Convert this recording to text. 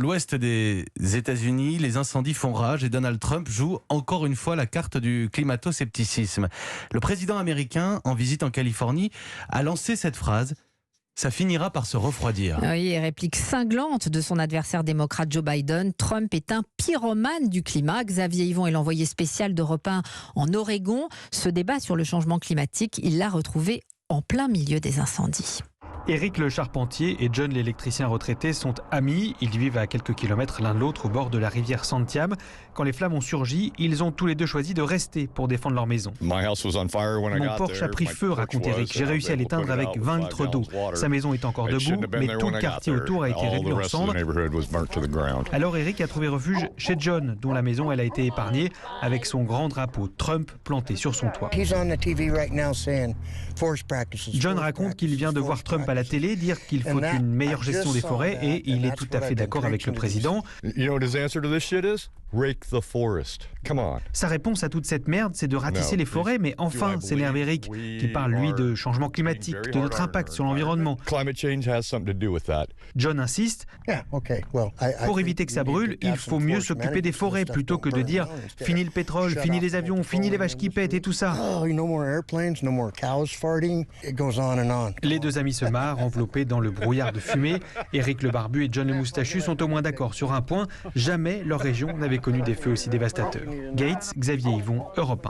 l'ouest des États-Unis, les incendies font rage et Donald Trump joue encore une fois la carte du climato-scepticisme. Le président américain, en visite en Californie, a lancé cette phrase: ça finira par se refroidir. Oui, réplique cinglante de son adversaire démocrate Joe Biden. Trump est un pyromane du climat. Xavier Yvon est l'envoyé spécial d'Europe 1 en Oregon. Ce débat sur le changement climatique, il l'a retrouvé en plein milieu des incendies. Éric le charpentier et John l'électricien retraité sont amis. Ils vivent à quelques kilomètres l'un de l'autre au bord de la rivière Santiam. Quand les flammes ont surgi, ils ont tous les deux choisi de rester pour défendre leur maison. Mon Porsche a pris feu, raconte Éric. J'ai réussi à l'éteindre avec 20 litres d'eau. Sa maison est encore debout, mais tout le quartier autour a été réduit en cendres. Alors Éric a trouvé refuge chez John, dont la maison elle a été épargnée, avec son grand drapeau Trump planté sur son toit. John raconte qu'il vient de voir Trump à la télé dire qu'il faut une meilleure gestion des forêts et il est tout à fait d'accord avec le président. Sa réponse à toute cette merde, c'est de ratisser les forêts, mais enfin, s'énerve Éric, qui parle lui de changement climatique, de notre impact sur l'environnement. John insiste, pour éviter que ça brûle, il faut mieux s'occuper des forêts plutôt que de dire fini le pétrole, fini les avions, fini les vaches qui pètent et tout ça. Les deux amis se marrent, enveloppés dans le brouillard de fumée. Éric le barbu et John le moustachu sont au moins d'accord sur un point: jamais leur région n'avait connu des feux aussi dévastateurs. Gates, Xavier Yvon, Europe 1.